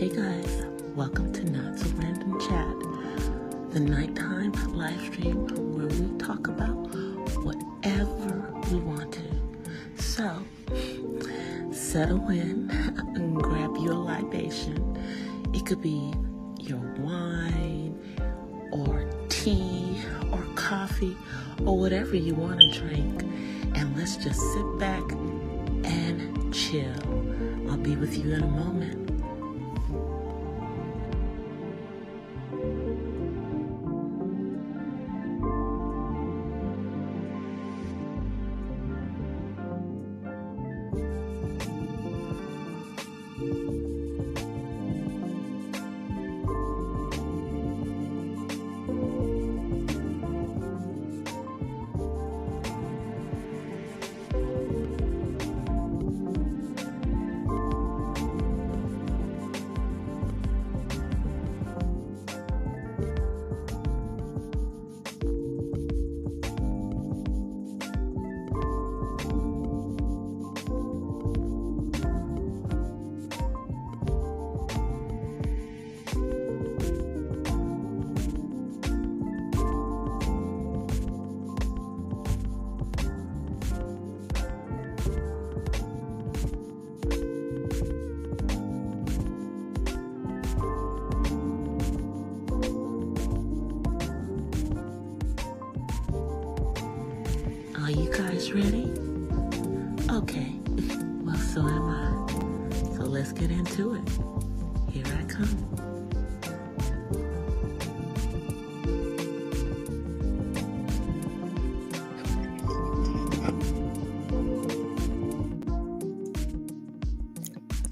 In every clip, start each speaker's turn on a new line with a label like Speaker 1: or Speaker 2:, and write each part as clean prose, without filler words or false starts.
Speaker 1: Hey guys, welcome to Not So Random Chat, the nighttime live stream where we talk about whatever we want to. So, settle in and grab your libation. It could be your wine or tea or coffee or whatever you want to drink. And let's just sit back and chill. I'll be with you in a moment. Are you guys ready? Okay, well, so am I. So let's get into it. Here I come.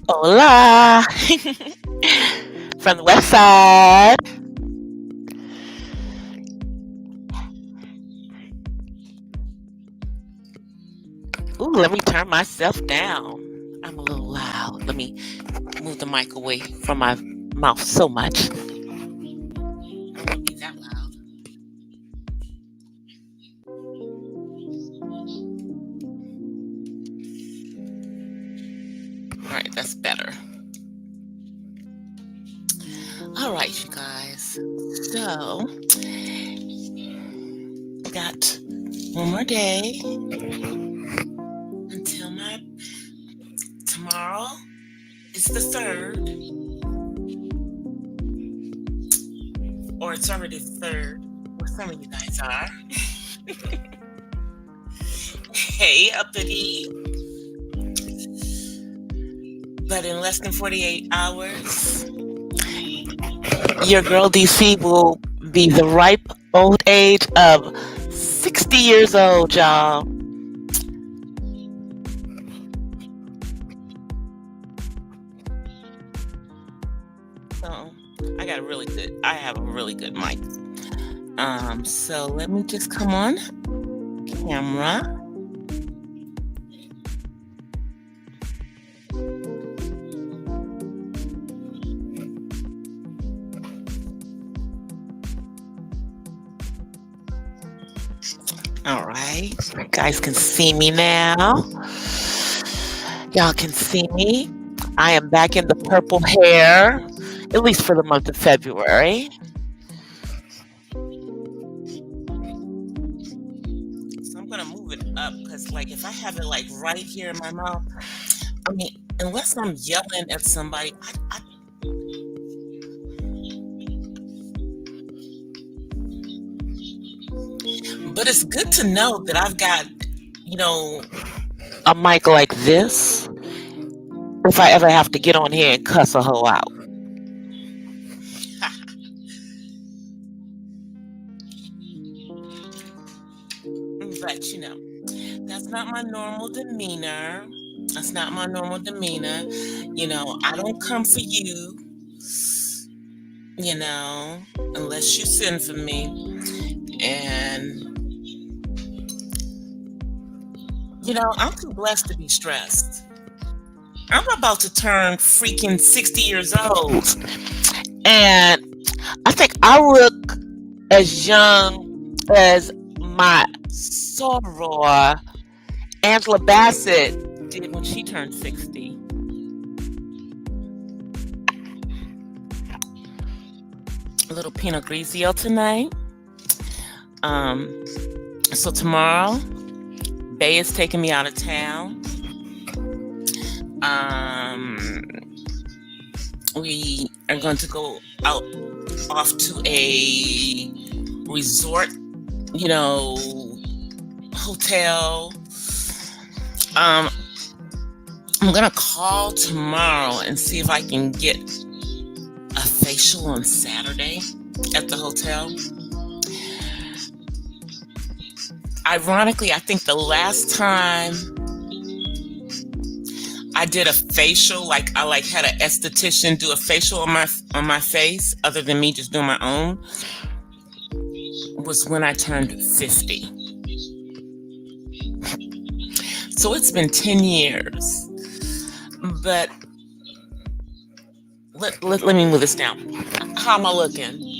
Speaker 1: Hola! From the west side. Ooh, let me turn myself down. I'm a little loud. Let me move the mic away from my mouth so much. Don't be that loud. All right, that's better. All right, you guys. So, got one more day until tomorrow is the 3rd, or it's already the 3rd, where some of you guys are. Hey, uppity. But in less than 48 hours, your girl DC will be the ripe old age of 60 years old, y'all. So I have a really good mic. So let me just come on camera. All right, you guys can see me now. Y'all can see me. I am back in the purple hair, at least for the month of February. So I'm gonna move it up because, like, if I have it like right here in my mouth, I mean, unless I'm yelling at somebody, but it's good to know that I've got, a mic like this if I ever have to get on here and cuss a hoe out. But, that's not my normal demeanor. I don't come for you, unless you send for me. And, I'm too blessed to be stressed. I'm about to turn freaking 60 years old. And I think I look as young as my soror Angela Bassett did when she turned 60. little Pinot Grigio tonight. So tomorrow, Bay is taking me out of town. We are going to go out off to a resort, hotel. I'm gonna call tomorrow and see if I can get a facial on Saturday at the hotel. Ironically, I think the last time I did a facial, I had an esthetician do a facial on my face, other than me just doing my own, was when I turned 50. So it's been 10 years. But let me move this down. How am I looking?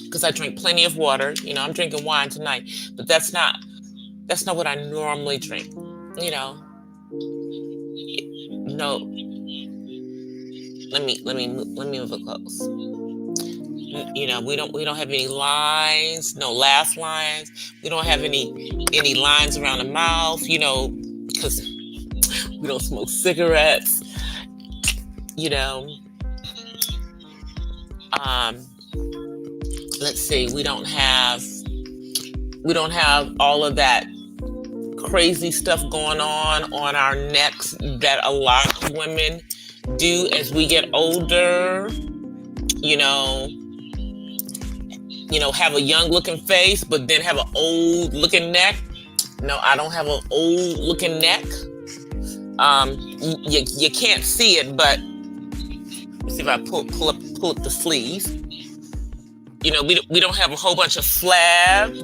Speaker 1: Because I drink plenty of water. I'm drinking wine tonight, but that's not what I normally drink. No. Let me move it close. We don't have any lines, no laugh lines. We don't have any lines around the mouth, because we don't smoke cigarettes. Let's see. We don't have all of that crazy stuff going on our necks that a lot of women do as we get older. Have a young looking face, but then have an old looking neck. No, I don't have an old looking neck. You can't see it, but let's see if I pull up the sleeve. We don't have a whole bunch of flab.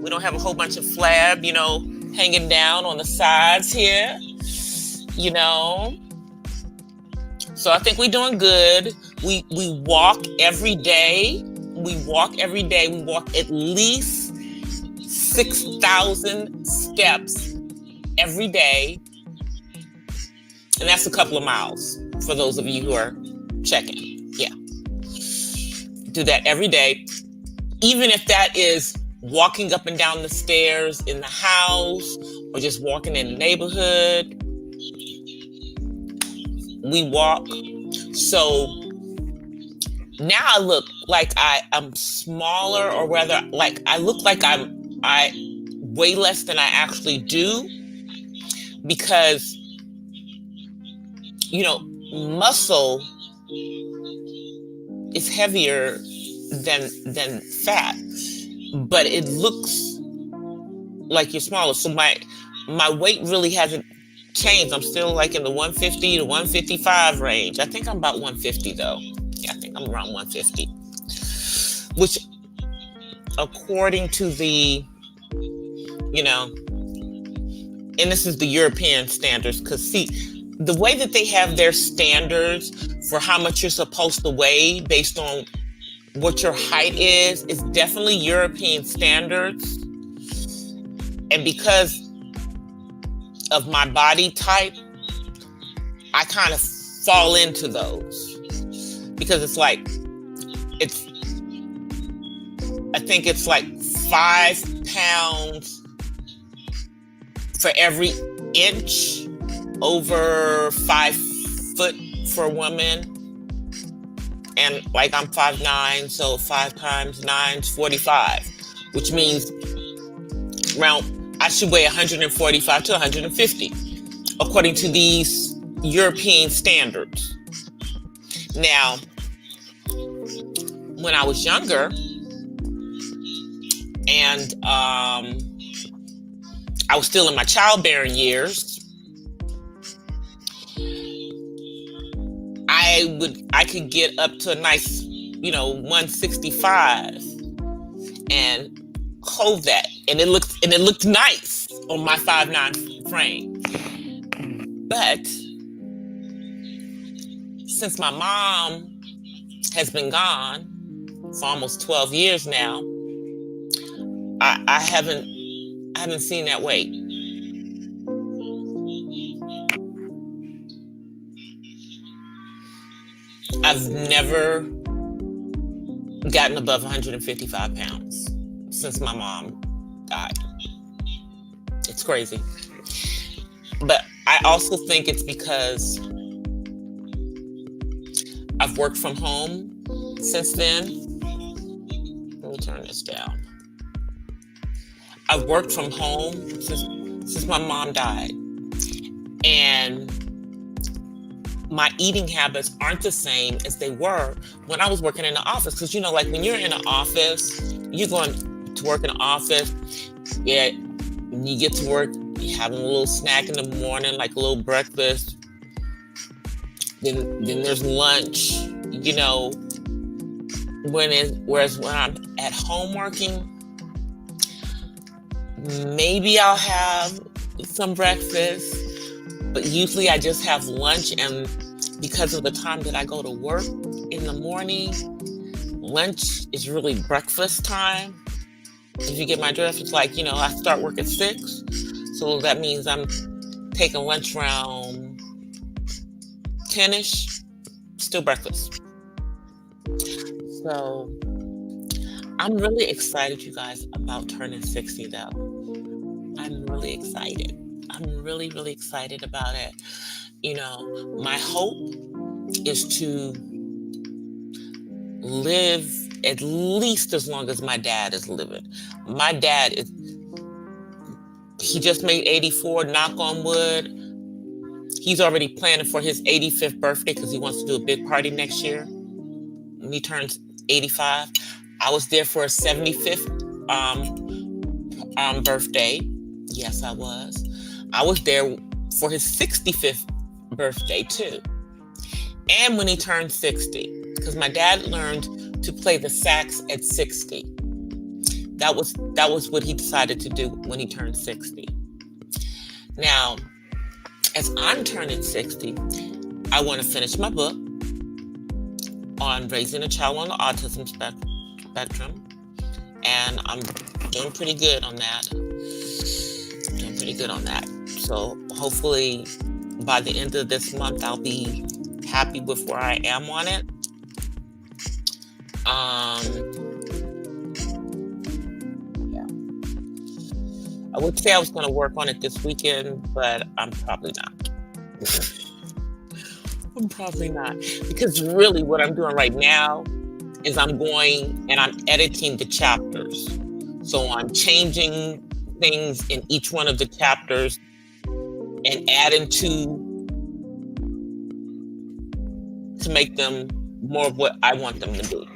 Speaker 1: We don't have a whole bunch of flab, hanging down on the sides here. So I think we're doing good. We walk every day. We walk every day. We walk at least 6,000 steps every day. And that's a couple of miles for those of you who are checking. Yeah. Do that every day. Even if that is walking up and down the stairs in the house or just walking in the neighborhood. We walk. So now I look like I'm smaller, or rather I look like I way less than I actually do, because muscle is heavier than fat, but it looks like you're smaller. So my weight really hasn't changed. I'm still in the 150 to 155 range. I think I'm about 150 though. Yeah, I think I'm around 150, which according to the, and this is the European standards, because see, the way that they have their standards for how much you're supposed to weigh based on what your height is definitely European standards. And because of my body type, I kind of fall into those, because I think it's 5 pounds for every inch over 5 foot for a woman. And I'm 5'9", so 5 times 9 is 45, which means I should weigh 145 to 150, according to these European standards. Now, when I was younger, and I was still in my childbearing years, I could get up to a nice, 165 and hold that, and it looked nice on my 5'9" frame. But since my mom has been gone for almost 12 years now, I haven't seen that weight. I've never
Speaker 2: gotten above 155 pounds since my mom died. It's crazy. But I also think it's because I've worked from home since then. Let me turn this down. I've worked from home since my mom died. And my eating habits aren't the same as they were when I was working in the office. Because, like when you're in an office, you're going to work in an office, yeah, you get to work, you're having a little snack in the morning, like a little breakfast. Then there's lunch, whereas when I'm at home working, maybe I'll have some breakfast, but usually I just have lunch. And because of the time that I go to work in the morning, lunch is really breakfast time. If you get my drift, it's like, I start work at 6. So that means I'm taking lunch around 10-ish, still breakfast. So I'm really excited, you guys, about turning 60 though. I'm really excited. I'm really, really excited about it. My hope is to live at least as long as my dad is living. My dad he just made 84, knock on wood. He's already planning for his 85th birthday because he wants to do a big party next year when he turns 85. I was there for his 75th birthday. Yes, I was. I was there for his 65th birthday too. And when he turned 60, because my dad learned to play the sax at 60. That was what he decided to do when he turned 60. Now, as I'm turning 60, I want to finish my book on raising a child on the autism spectrum. And I'm doing pretty good on that. So hopefully by the end of this month, I'll be happy with where I am on it. Yeah. I would say I was going to work on it this weekend, but I'm probably not. I'm probably not. Because really what I'm doing right now is I'm going and I'm editing the chapters. So I'm changing things in each one of the chapters and adding to make them more of what I want them to be.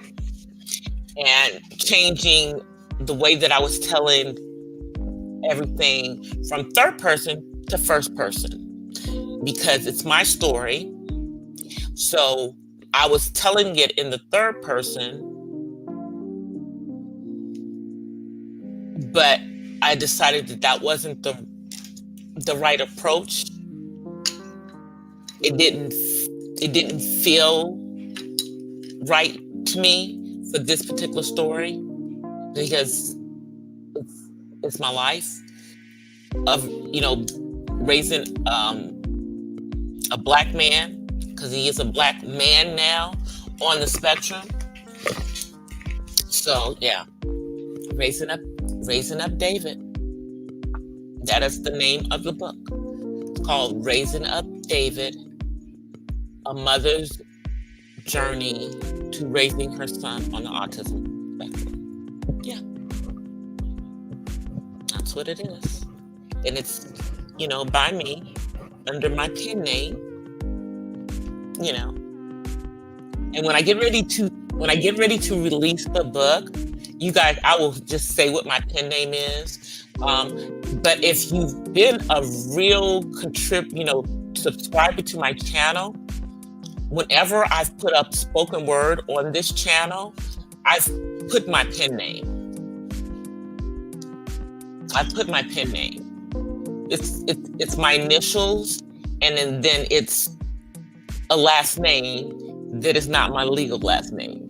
Speaker 2: And changing the way that I was telling everything from third person to first person, because it's my story. So I was telling it in the third person, but I decided that wasn't the right approach. It didn't feel right to me for this particular story, because it's my life of raising a black man, because he is a black man now on the spectrum. So yeah, raising up David. That is the name of the book. It's called Raising Up David, a mother's journey to raising her son on the autism spectrum. Yeah, that's what it is. And it's, by me, under my pen name, And when I get ready to release the book, you guys, I will just say what my pen name is. But if you've been a real subscriber to my channel, whenever I've put up spoken word on this channel, I've put my pen name. It's my initials, and then it's a last name that is not my legal last name.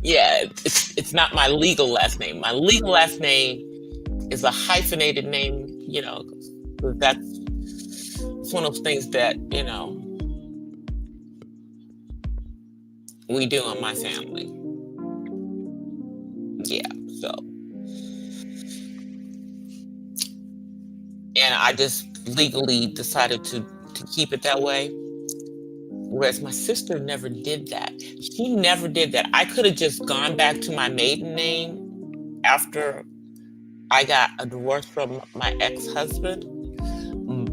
Speaker 2: Yeah, it's not my legal last name. My legal last name is a hyphenated name, it's one of those things that, We do in my family. Yeah. So, and I just legally decided to keep it that way. Whereas my sister never did that. She never did that. I could have just gone back to my maiden name after I got a divorce from my ex-husband,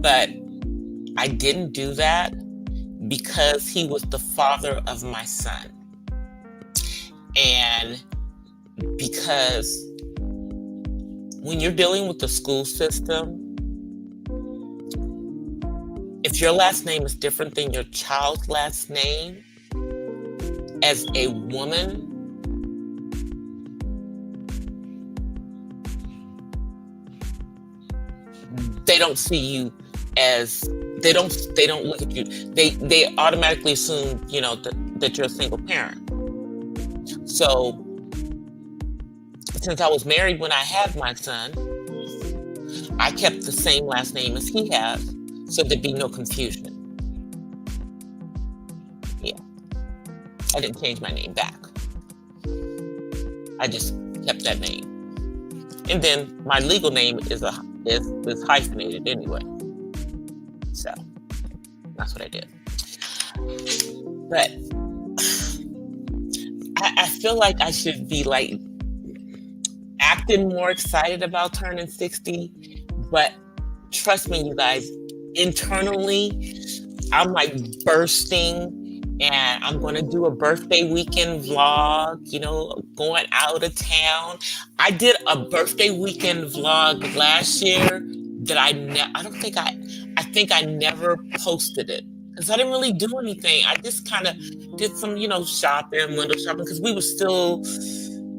Speaker 2: but I didn't do that because he was the father of my son. And because when you're dealing with the school system, if your last name is different than your child's last name, as a woman, they don't see you as they don't look at you. They automatically assume, that you're a single parent. So since I was married when I had my son, I kept the same last name as he has, so there'd be no confusion. Yeah. I didn't change my name back. I just kept that name. And then my legal name is hyphenated anyway. So that's what I did. But I feel like I should be like acting more excited about turning 60. But trust me, you guys, internally, I'm like bursting. And I'm going to do a birthday weekend vlog, going out of town. I did a birthday weekend vlog last year that I think I never posted it because I didn't really do anything. I just kind of did some, shopping, window shopping, because we were still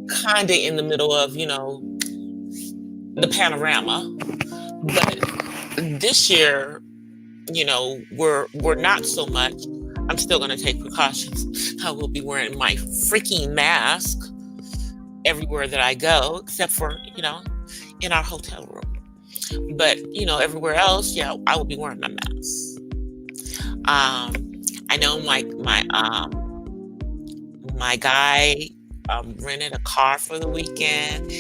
Speaker 2: kind of in the middle of, the panorama. But this year, we're not so much. I'm still going to take precautions. I will be wearing my freaking mask everywhere that I go, except for, in our hotel room. But, everywhere else, I will be wearing my mask. I know my guy rented a car for the weekend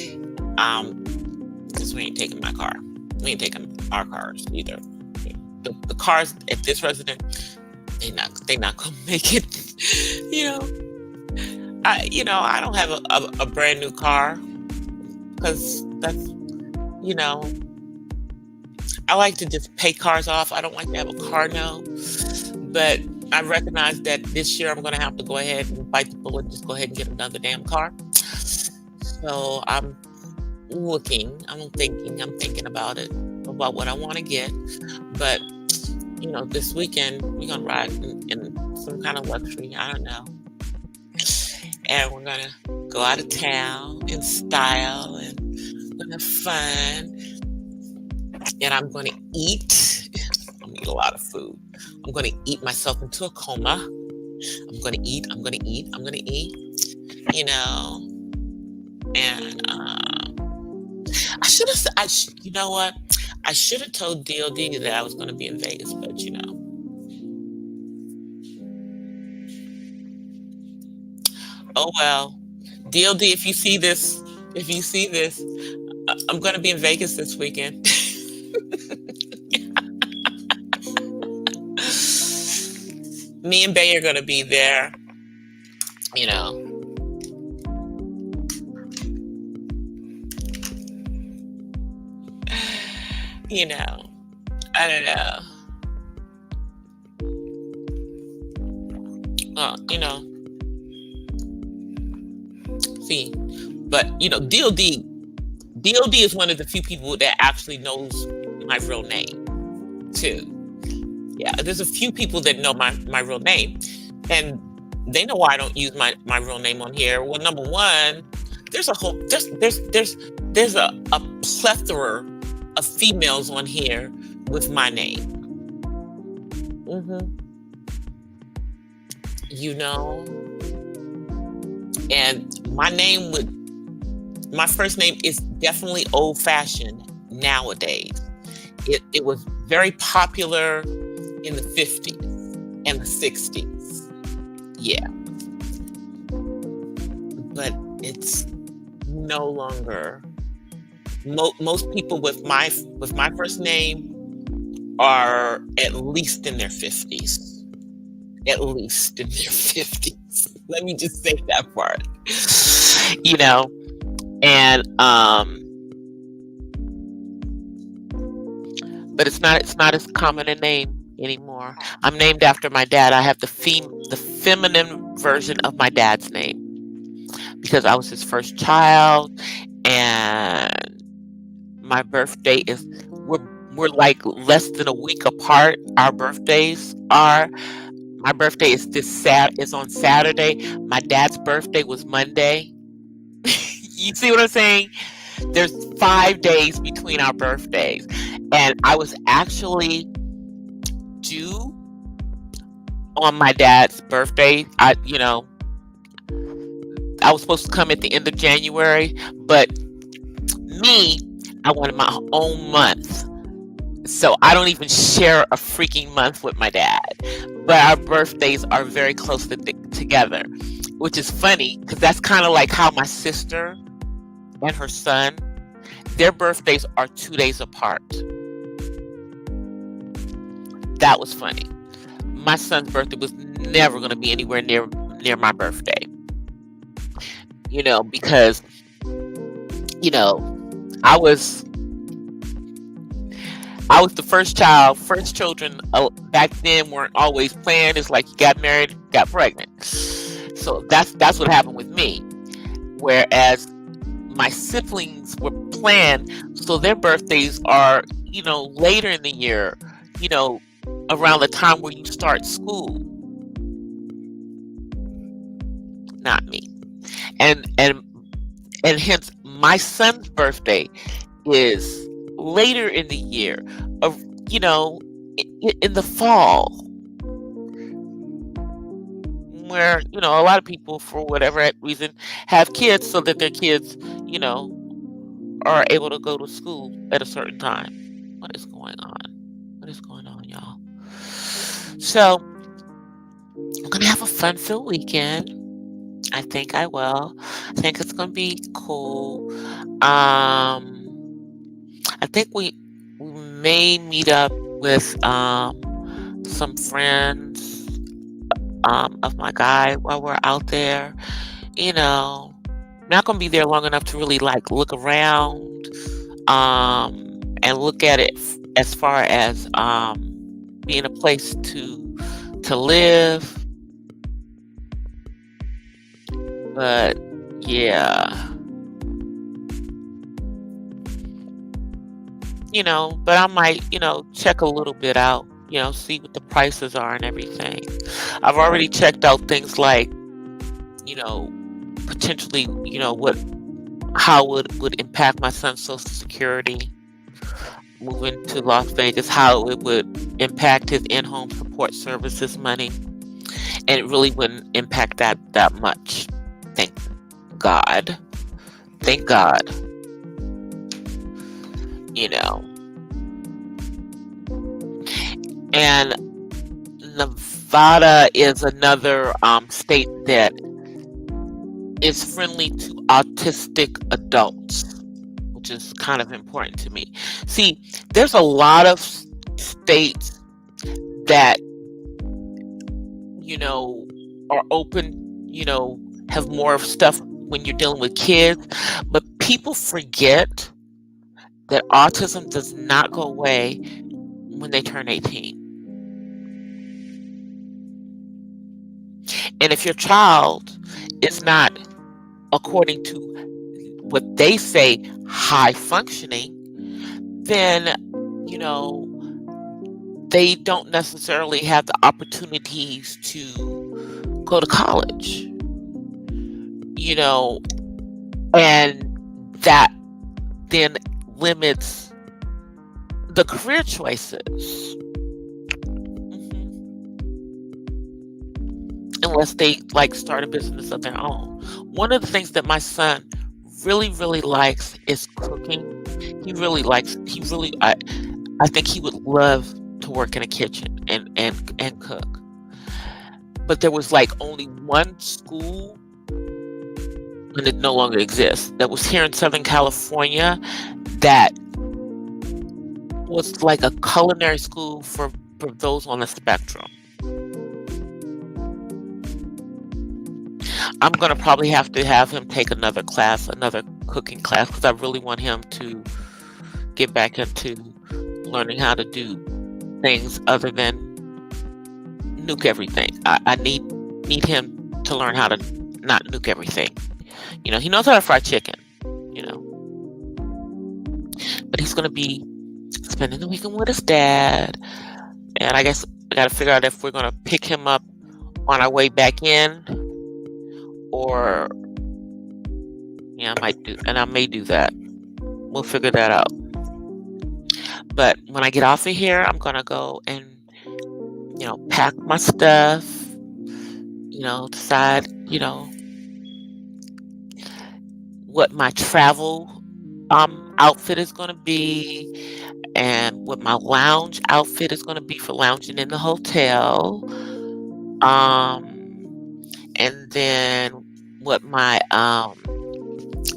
Speaker 2: because we ain't taking my car. We ain't taking our cars either. The cars at this residence, they not gonna make it. I don't have a brand new car because that's, I like to just pay cars off. I don't like to have a car note. But I recognize that this year I'm going to have to go ahead and bite the bullet and just go ahead and get another damn car. So I'm thinking about it, about what I want to get. But this weekend we're gonna ride in some kind of luxury. I don't know, and we're gonna go out of town in style and gonna have fun. And I'm gonna eat. I'm gonna eat a lot of food. I'm gonna eat myself into a coma. I'm gonna eat. And I should have. You know what? I should have told DLD that I was going to be in Vegas, but oh well. DLD, if you see this, I'm going to be in Vegas this weekend. Me and Bay are going to be there. I don't know. See, but DLD is one of the few people that actually knows my real name too. Yeah, there's a few people that know my real name, and they know why I don't use my real name on here. Well, number one, there's a plethora of females on here with my name. And my first name is definitely old-fashioned nowadays. It was very popular in the 50s and the 60s. Yeah. but it's no longer. Most people with my first name are at least in their 50s. At least in their 50s. Let me just say that part. And but it's not as common a name anymore. I'm named after my dad. I have the feminine version of my dad's name because I was his first child, and my birthday is we're like less than a week apart. Our birthdays are. My birthday is is on Saturday. My dad's birthday was Monday. You see what I'm saying? There's 5 days between our birthdays, and I was actually due on my dad's birthday. I was supposed to come at the end of January, but I wanted my own month. So I don't even share a freaking month with my dad. But our birthdays are very closely together, which is funny because that's kind of like how my sister and her son, their birthdays are 2 days apart. That was funny. My son's birthday was never going to be anywhere near my birthday. Because I was the first child. First children back then weren't always planned. It's like you got married, got pregnant. So that's what happened with me. Whereas my siblings were planned, so their birthdays are, later in the year, around the time where you start school. Not me. And hence my son's birthday is later in the year, in the fall, where a lot of people, for whatever reason, have kids so that their kids are able to go to school at a certain time. What is going on, y'all? So I'm gonna have a fun-filled weekend. I think I will. I think it's gonna be cool. I think we may meet up with some friends of my guy while we're out there. I'm not gonna be there long enough to really look around and look at it as far as being a place to live. But yeah. But I might, check a little bit out, see what the prices are and everything. I've already checked out things like, potentially, how would impact my son's Social Security moving to Las Vegas, how it would impact his in-home support services money. And it really wouldn't impact that much. Thank God. And Nevada is another state that is friendly to autistic adults, which is kind of important to me. See, there's a lot of states that are open, have more of stuff when you're dealing with kids, but people forget that autism does not go away when they turn 18. And if your child is not, according to what they say, high functioning, then, they don't necessarily have the opportunities to go to college, and that then limits the career choices. Unless they start a business of their own. One of the things that my son really, really likes is cooking. I think he would love to work in a kitchen and cook. But there was only one school and it no longer exists. That was here in Southern California. That was like a culinary school for those on the spectrum. I'm gonna probably have him take another class, another cooking class, because I really want him to get back into learning how to do things other than nuke everything. I need him to learn how to not nuke everything. You know, he knows how to fry chicken, you know, but he's gonna be spending the weekend with his dad, and I guess I gotta figure out if we're gonna pick him up on our way back in, or yeah, I may do that. We'll figure that out. But when I get off of here, I'm gonna go and, you know, pack my stuff, you know, decide, you know, what my travel outfit is gonna be, and what my lounge outfit is gonna be for lounging in the hotel. And then what my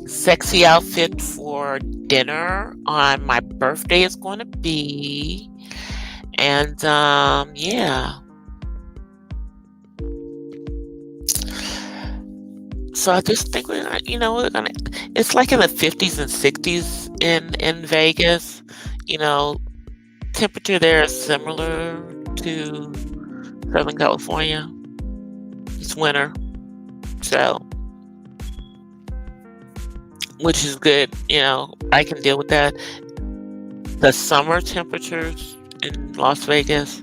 Speaker 2: sexy outfit for dinner on my birthday is going to be. And yeah. So I just think we're gonna, it's like in the 50s and 60s in Vegas. You know, temperature there is similar to Southern California. It's winter, so, which is good. You know, I can deal with that. The summer temperatures in Las Vegas,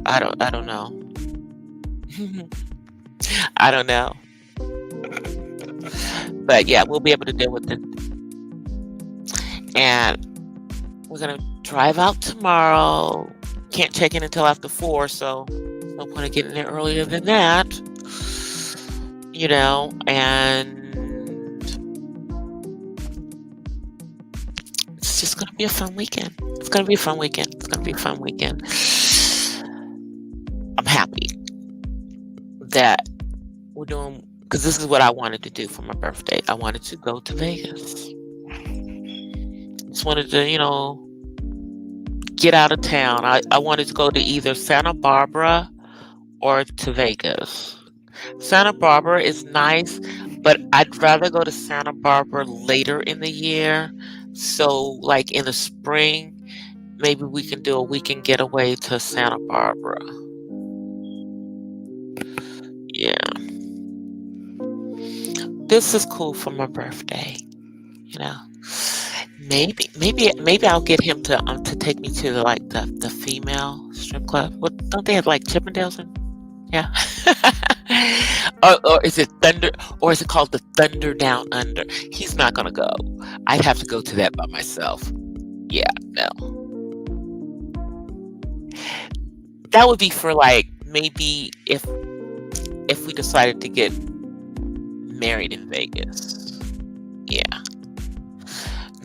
Speaker 2: I don't know. I don't know. But yeah, we'll be able to deal with it. And we're gonna drive out tomorrow. Can't check in until after 4, so no point of getting there earlier than that. You know, and it's just gonna be a fun weekend. It's gonna be a fun weekend. It's gonna be a fun weekend. I'm happy that we're doing, because this is what I wanted to do for my birthday. I wanted to go to Vegas. Just wanted to, you know, get out of town. I wanted to go to either Santa Barbara or to Vegas. Santa Barbara is nice, but I'd rather go to Santa Barbara later in the year. So, like in the spring, maybe we can do a weekend getaway to Santa Barbara. Yeah. This is cool for my birthday, you know. Maybe I'll get him to take me to the female strip club. What, don't they have like Chippendales and yeah? or is it Thunder? Or is it called the Thunder Down Under? He's not gonna go. I'd have to go to that by myself. Yeah, no. That would be for like maybe if we decided to get married in Vegas. Yeah.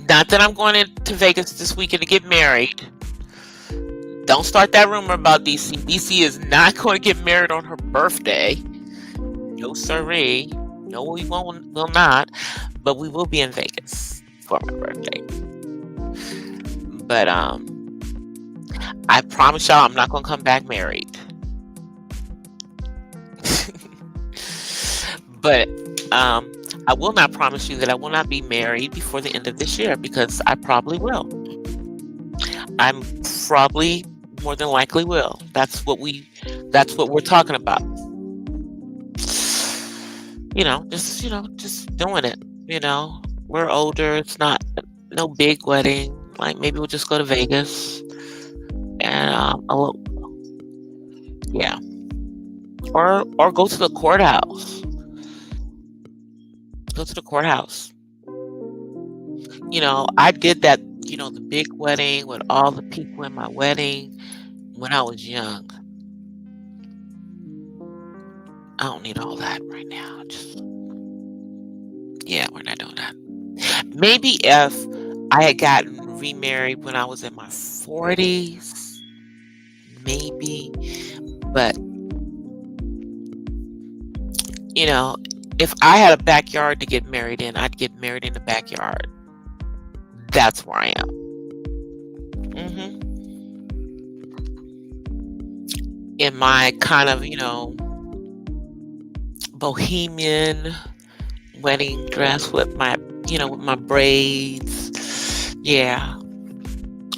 Speaker 2: Not that I'm going to Vegas this weekend to get married. Don't start that rumor about DC. DC is not going to get married on her birthday. No siree. No, we will not. But we will be in Vegas for my birthday. But I promise y'all I'm not going to come back married. But I will not promise you that I will not be married before the end of this year, because I probably will. I'm probably more than likely will. That's what we're talking about. Just doing it. You know, we're older. It's not no big wedding. Like maybe we'll just go to Vegas and yeah, or go to the courthouse. Go to the courthouse. You know, I did that, you know, the big wedding with all the people in my wedding when I was young. I don't need all that right now. Yeah, we're not doing that. Maybe if I had gotten remarried when I was in my 40s, maybe. But, you know, if I had a backyard to get married in, I'd get married in the backyard. That's where I am. hmm In my kind of, bohemian wedding dress with my, with my braids. Yeah.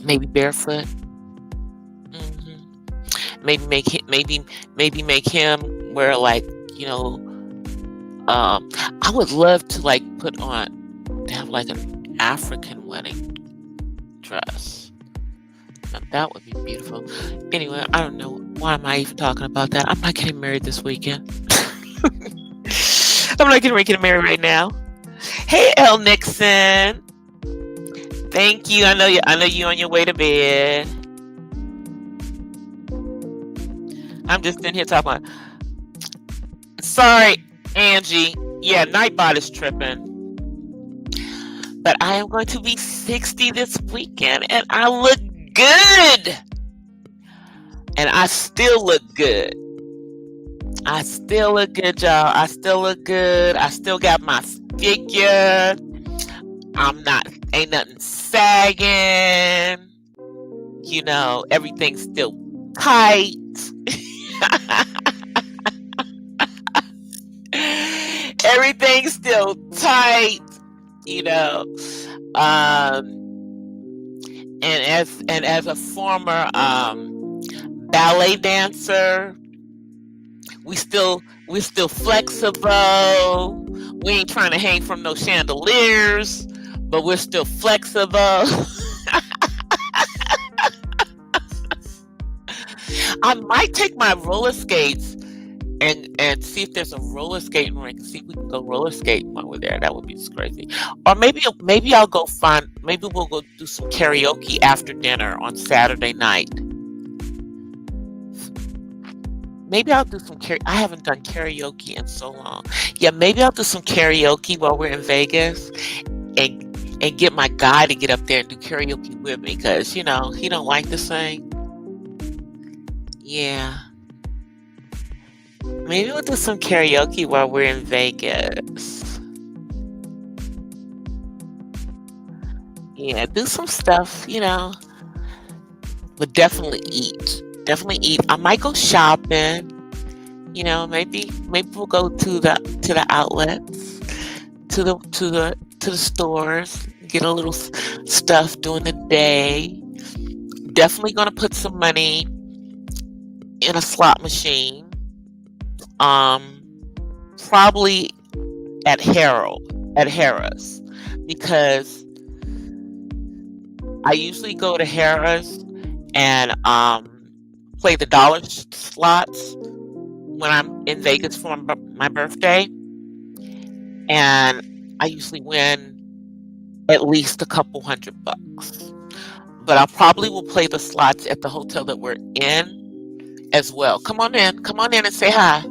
Speaker 2: Maybe barefoot. hmm Maybe make him wear like, I would love to like to have like an African wedding dress. Now, that would be beautiful. Anyway, I don't know why am I even talking about that. I'm not getting married this weekend. I'm not getting married right now. Hey, L Nixon. Thank you. I know you on your way to bed. I'm just in here talking about. Sorry, Angie. Yeah, Nightbot is tripping. But I am going to be 60 this weekend, and I look good. And I still look good. I still look good, y'all. I still look good. I still got my figure. Ain't nothing sagging. Everything's still tight. Everything's still tight. And as a former ballet dancer, we're still flexible. We ain't trying to hang from no chandeliers, but we're still flexible. I might take my roller skates and see if there's a roller skating rink. See if we can go roller skating while we're there. That would be just crazy. Or maybe I'll go maybe we'll go do some karaoke after dinner on Saturday night. Maybe I'll do some I haven't done karaoke in so long. Yeah, maybe I'll do some karaoke while we're in Vegas and get my guy to get up there and do karaoke with me because, he don't like to sing. Yeah. Maybe we'll do some karaoke while we're in Vegas. Yeah, do some stuff, but definitely eat. Definitely eat. I might go shopping. Maybe we'll go to the outlets, to the stores, get a little stuff during the day. Definitely gonna put some money in a slot machine. Probably at Harrah's, because I usually go to Harrah's and play the dollar slots when I'm in Vegas for my birthday, and I usually win at least a couple $100. But I probably will play the slots at the hotel that we're in as well. Come on in and say hi.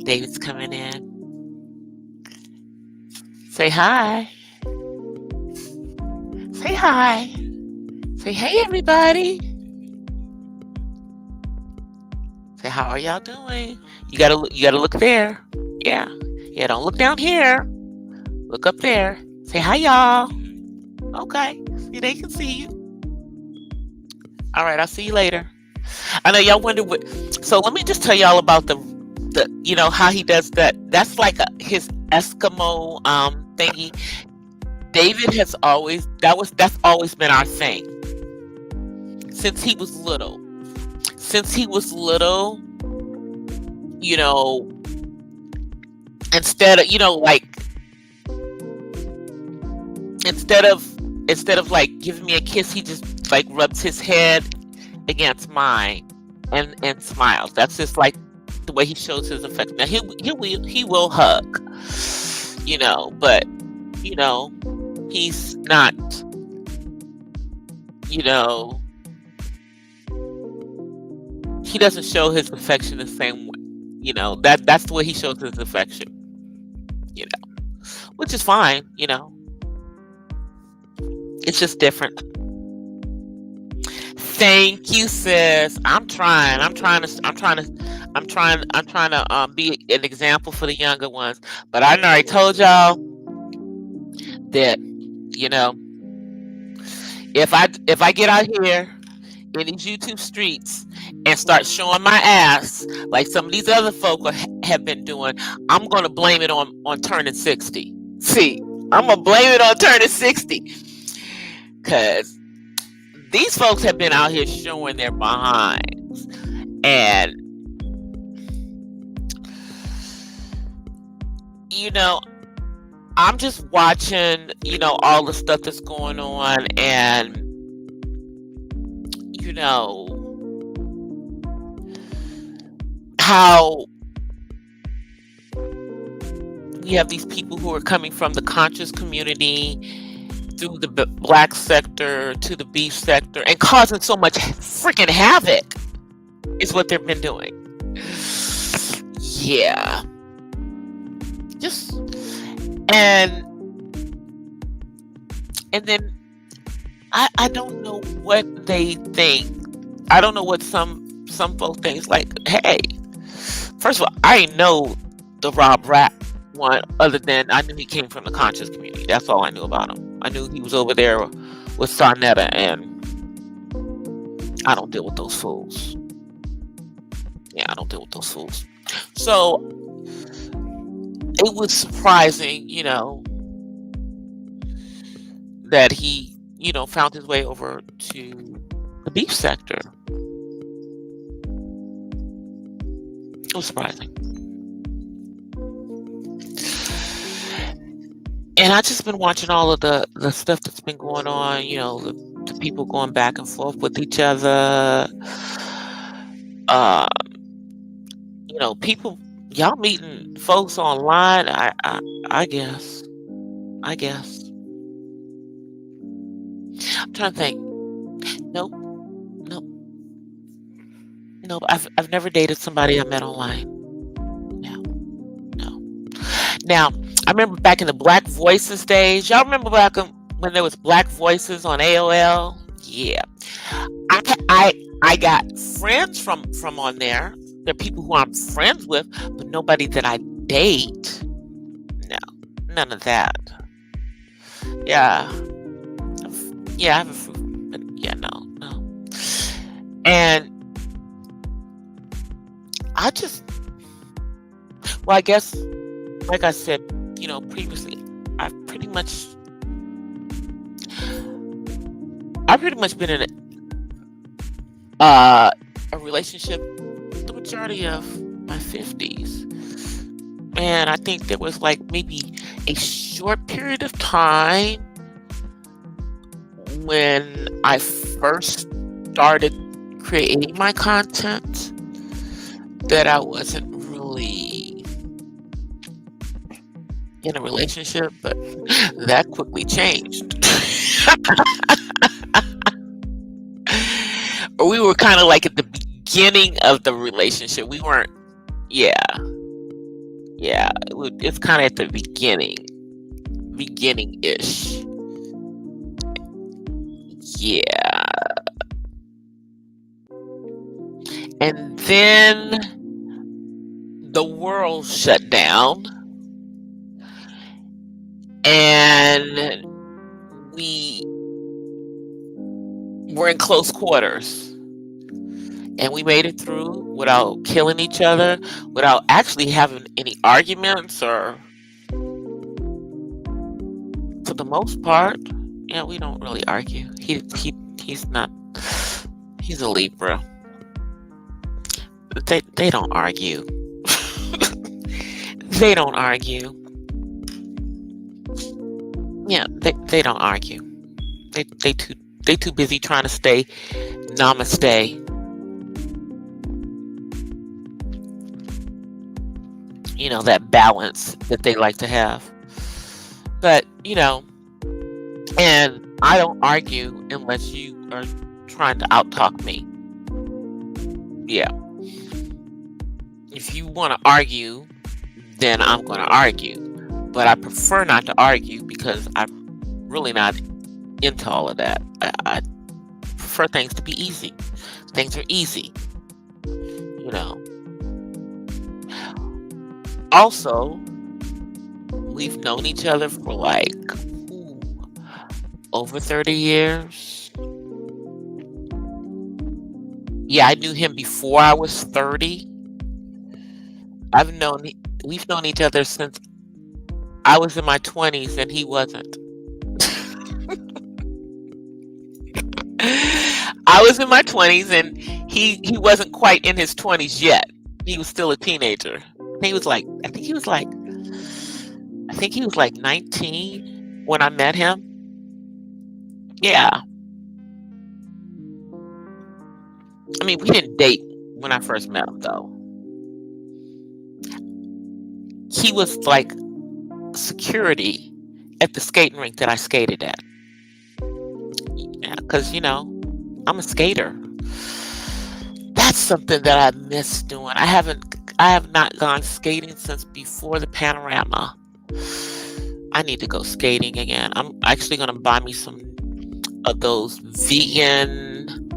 Speaker 2: David's coming in. Say hi. Say hi. Say hey, everybody. Say, how are y'all doing? You gotta look there. Yeah. Don't look down here. Look up there. Say hi, y'all. Okay. They can see you. All right. I'll see you later. I know y'all wonder so let me just tell y'all about the how he does that. That's like his Eskimo thingy. David has that's always been our thing since he was little. Instead of like giving me a kiss, he just like rubs his head against mine and smiles. That's just like the way he shows his affection. Now he will hug, but he's not, he doesn't show his affection the same way. That's the way he shows his affection. Which is fine. It's just different. Thank you, sis. I'm trying I'm trying to be an example for the younger ones. But I already told y'all that, you know, if I get out here in these YouTube streets and start showing my ass like some of these other folk have been doing, I'm gonna blame it on turning 60. See, I'm gonna blame it on turning 60, because these folks have been out here showing their behinds. And I'm just watching, all the stuff that's going on, and how we have these people who are coming from the conscious community through the black sector to the beef sector and causing so much freaking havoc is what they've been doing. Yeah. Just and then I don't know what they think. I don't know what some folks think. It's like, hey, first of all, I ain't know the Rob Rat one other than I knew he came from the conscious community. That's all I knew about him. I knew he was over there with Sarnetta, and I don't deal with those fools. Yeah, I don't deal with those fools. So it was surprising, that he, found his way over to the beef sector. It was surprising. And I just been watching all of the stuff that's been going on, the people going back and forth with each other. People, y'all meeting folks online, I guess. I'm trying to think. Nope. I've never dated somebody I met online. No. Now, I remember back in the Black Voices days. Y'all remember back when there was Black Voices on AOL? Yeah. I got friends from on there. There are people who I'm friends with, but nobody that I date. No, none of that. Yeah. Yeah, I have a few, but yeah, no. And I guess, like I said, previously, I've pretty much been in a relationship the majority of my 50s. And I think there was like maybe a short period of time when I first started creating my content that I wasn't really in a relationship, but that quickly changed. Or we were kind of like at the beginning of the relationship. We weren't, yeah. It's kind of at the beginning-ish. Yeah. And then the world shut down, and we were in close quarters, and we made it through without killing each other, without actually having any arguments, or for the most part, we don't really argue. He's a Libra. They don't argue. They don't argue. Yeah, they don't argue. They too busy trying to stay namaste. That balance that they like to have. But, and I don't argue unless you are trying to out-talk me. Yeah. If you want to argue, then I'm going to argue. But I prefer not to argue because I'm really not into all of that. I prefer things to be easy. Things are easy. Also, we've known each other for like over 30 years. Yeah, I knew him before I was 30. We've known each other since I was in my 20s and he wasn't. I was in my 20s and he wasn't quite in his 20s yet. He was still a teenager. I think he was like 19 when I met him. Yeah. I mean, we didn't date when I first met him though. He was like security at the skating rink that I skated at. Yeah, because I'm a skater. That's something that I miss doing. I have not gone skating since before the panorama. I need to go skating again. I'm actually going to buy me some of those vegan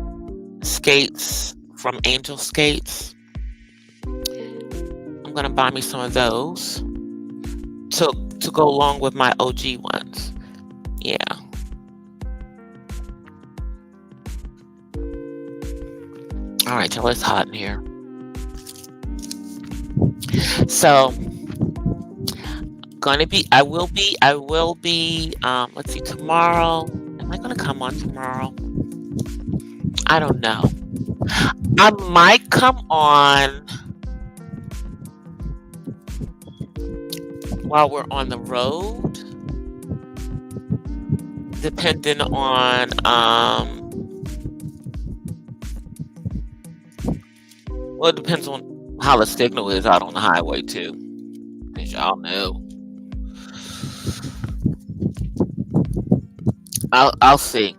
Speaker 2: skates from Angel Skates. I'm going to buy me some of those to go along with my OG ones. Yeah. All right, y'all, it's hot in here. So, I will be, let's see, tomorrow. Am I going to come on tomorrow? I don't know. I might come on while we're on the road, depending on, well, it depends on how the signal is out on the highway too, as y'all know. I'll see.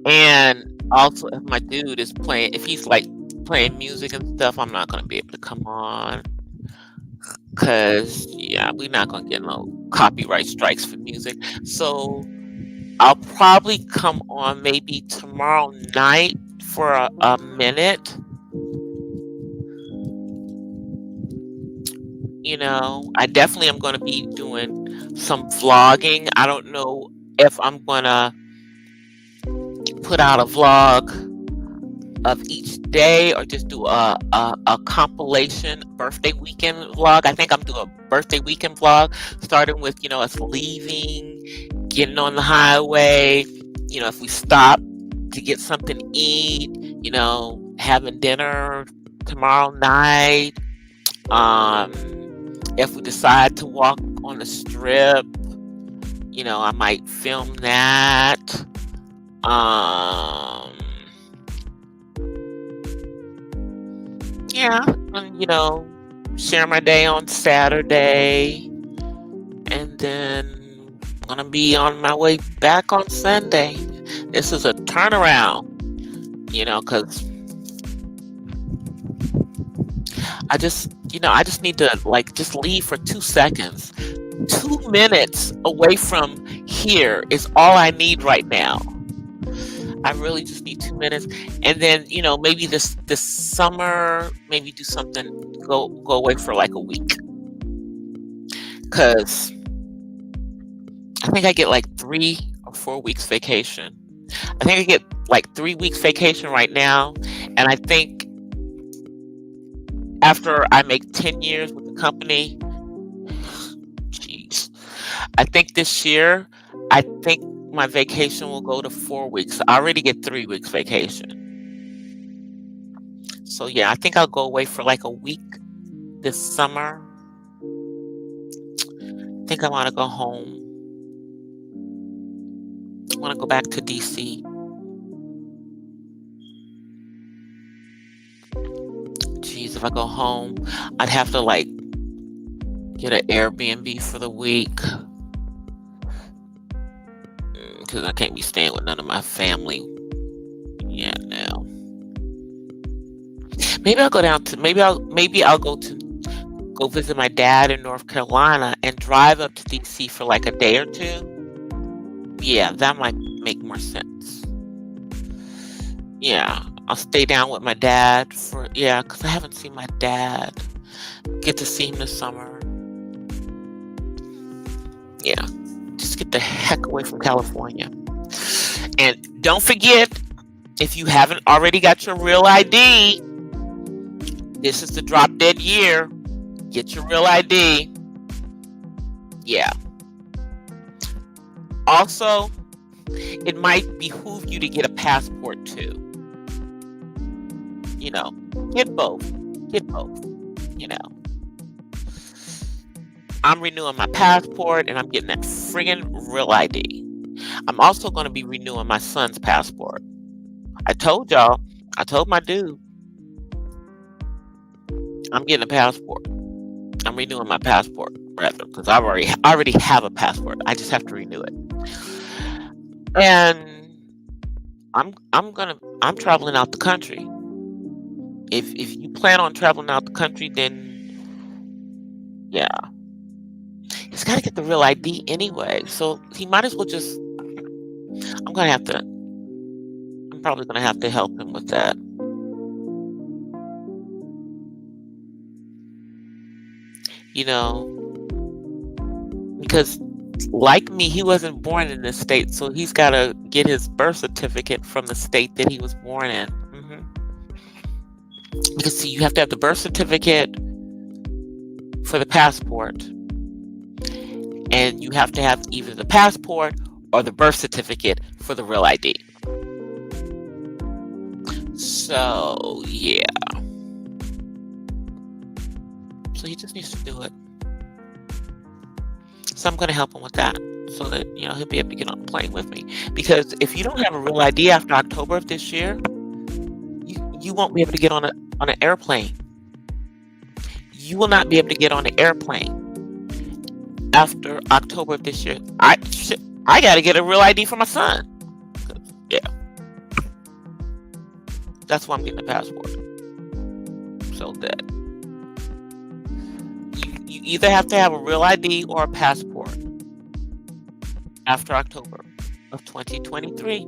Speaker 2: And also, if my dude is playing, if he's like playing music and stuff, I'm not gonna be able to come on, cause we're not gonna get no copyright strikes for music. So I'll probably come on maybe tomorrow night for a minute. I definitely am going to be doing some vlogging. I don't know if I'm going to put out a vlog of each day or just do a compilation birthday weekend vlog. I think I'm doing a birthday weekend vlog, starting with, us leaving, getting on the highway, if we stop to get something to eat, having dinner tomorrow night. If we decide to walk on the strip, I might film that. And share my day on Saturday, and then I'm gonna be on my way back on Sunday. This is a turnaround, because I just need to just leave for 2 seconds. 2 minutes away from here is all I need right now. I really just need 2 minutes, and then maybe this summer, maybe do something, go away for like a week, because I think I get like 3 or 4 weeks vacation. I think I get like 3 weeks vacation right now, and I think after I make 10 years with the company, I think this year, my vacation will go to 4 weeks. I already get 3 weeks vacation. So I think I'll go away for like a week this summer. I think I want to go home. I want to go back to DC. Jeez, if I go home, I'd have to get an Airbnb for the week, because I can't be staying with none of my family. Yeah, no. Maybe I'll go visit my dad in North Carolina and drive up to DC for like a day or 2. Yeah, that might make more sense. Yeah, I'll stay down with my dad because I haven't seen my dad. Get to see him this summer. Yeah, just get the heck away from California. And don't forget, if you haven't already got your real ID, this is the drop dead year. Get your real ID. Yeah. Also, it might behoove you to get a passport too. Get both. I'm renewing my passport and I'm getting that friggin' real ID. I'm also going to be renewing my son's passport. I told my dude, I'm getting a passport. I'm renewing my passport, rather, because I already have a passport. I just have to renew it. And I'm traveling out the country. If you plan on traveling out the country, then yeah, he's got to get the real ID anyway. So he might as well just. I'm probably gonna have to help him with that. Because like me, he wasn't born in this state, so he's got to get his birth certificate from the state that he was born in. Because see, you have to have the birth certificate for the passport, and you have to have either the passport or the birth certificate for the real ID. So yeah, so he just needs to do it. So I'm going to help him with that, so that he'll be able to get on a plane with me. Because if you don't have a real ID after October of this year, you won't be able to get on an airplane. You will not be able to get on an airplane after October of this year. I got to get a real ID for my son. Yeah, that's why I'm getting a passport. So that you either have to have a real ID or a passport after October of 2023.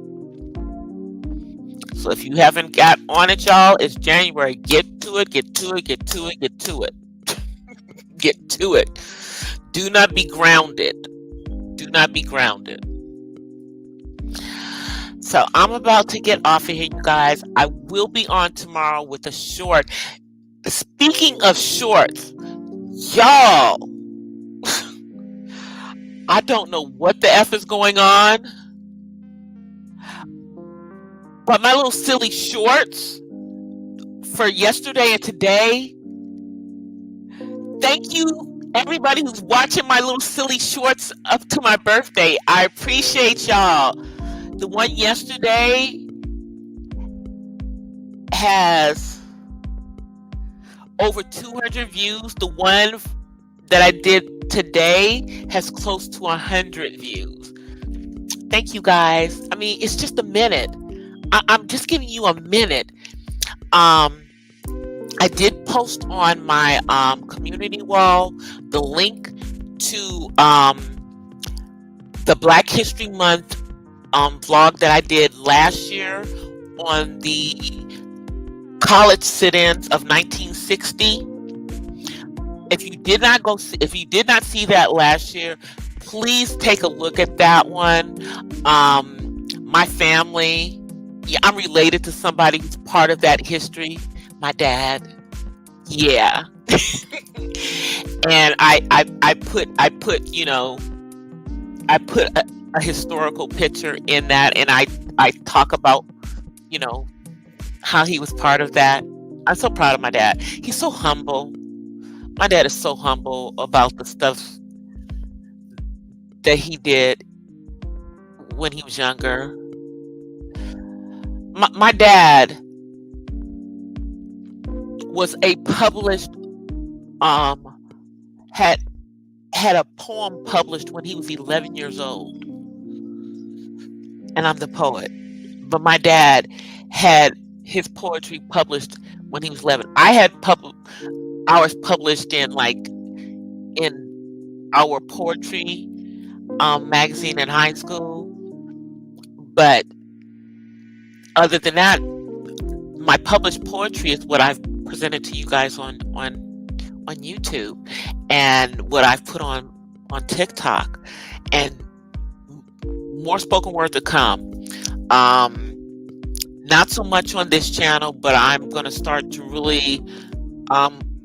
Speaker 2: So if you haven't got on it, y'all, it's January. Get to it. Get to it. Do not be grounded. So I'm about to get off of here, you guys. I will be on tomorrow with a short. Speaking of shorts, y'all, I don't know what the F is going on, but my little silly shorts for yesterday and today, thank you everybody who's watching my little silly shorts up to my birthday. I appreciate y'all. The one yesterday has over 200 views. The one that I did today has close to 100 views. Thank you, guys. I mean, it's just a minute. I'm just giving you a minute. I did post on my community wall the link to the Black History Month vlog that I did last year on the college sit-ins of 1960. If you did not see that last year, please take a look at that one. My family, I'm related to somebody who's part of that history. My dad, yeah. And I put a historical picture in that, and I talk about how he was part of that. I'm so proud of my dad. He's so humble. My dad is so humble about the stuff that he did when he was younger. My dad was a published had a poem published when he was 11 years old, and I'm the poet. But my dad had his poetry published when he was 11. I had ours published in our poetry magazine in high school. But other than that, my published poetry is what I've presented to you guys on YouTube, and what I've put on TikTok, and more spoken word to come. Not so much on this channel, but I'm going to start to really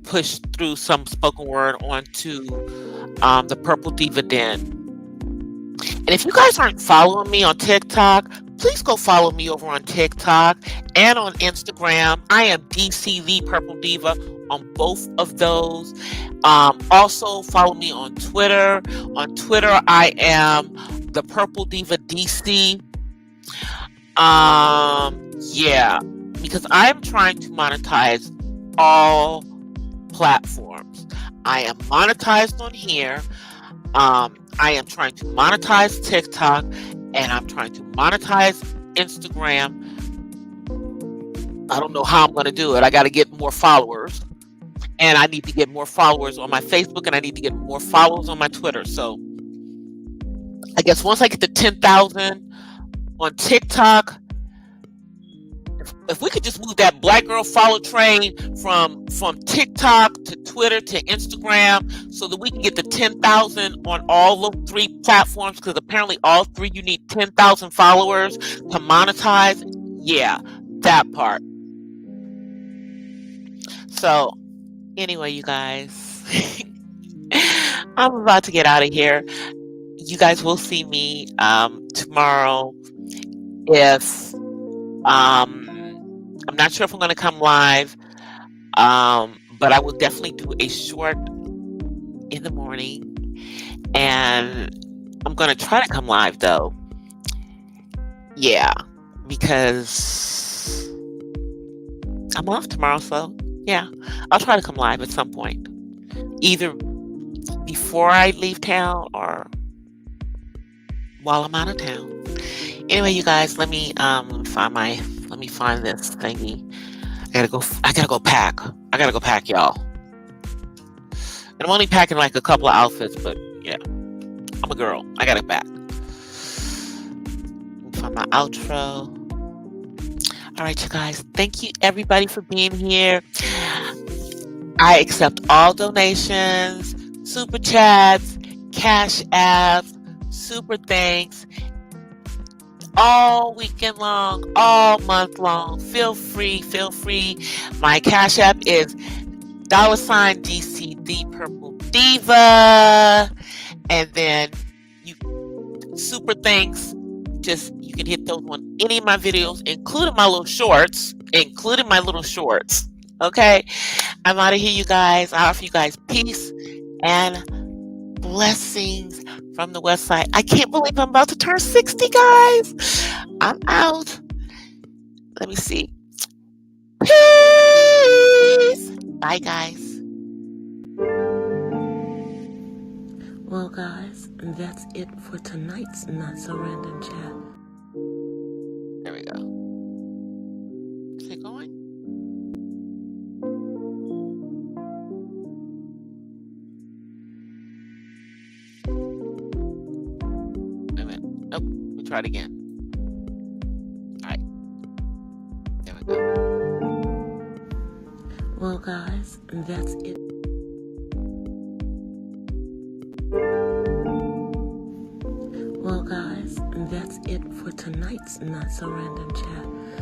Speaker 2: push through some spoken word onto the Purple Diva Den. And if you guys aren't following me on TikTok, please go follow me over on TikTok and on Instagram. I am DC the Purple Diva on both of those. Also follow me on Twitter. On Twitter, I am the Purple Diva DC. Yeah, because I'm trying to monetize all platforms. I am monetized on here. I am trying to monetize TikTok, and I'm trying to monetize Instagram. I don't know how I'm going to do it. I got to get more followers, and I need to get more followers on my Facebook, and I need to get more followers on my Twitter. So I guess once I get to 10,000 on TikTok, if we could just move that black girl follow train from TikTok to Twitter to Instagram, so that we can get to 10,000 on all the 3 platforms, because apparently all 3 you need 10,000 followers to monetize. Yeah, that part. So anyway, you guys, I'm about to get out of here. You guys will see me tomorrow. If I'm not sure if I'm going to come live, but I will definitely do a short in the morning, and I'm going to try to come live though. Yeah, because I'm off tomorrow, so yeah, I'll try to come live at some point, either before I leave town or while I'm out of town. Anyway, you guys, let me find this thingy. I gotta go pack. I gotta go pack, y'all. And I'm only packing like a couple of outfits, but yeah, I'm a girl. I gotta pack. Find my outro. All right, you guys. Thank you, everybody, for being here. I accept all donations, super chats, cash apps, super thanks, all weekend long, all month long. Feel free. My cash app is $DC the Purple Diva, and then you super thanks. Just you can hit those on any of my videos, including my little shorts. Okay, I'm out of here, you guys. I offer you guys peace and blessings from the West Side. I can't believe I'm about to turn 60, guys. I'm out. Let me see. Peace. Bye, guys.
Speaker 1: Well, guys, that's it for tonight's Not So Random Chat.
Speaker 2: There we go. Is it going? Wait a minute. Nope. Let me try it again. All right. There we go.
Speaker 1: Well, guys, that's it. Well, guys, that's it for tonight's Not So Random Chat.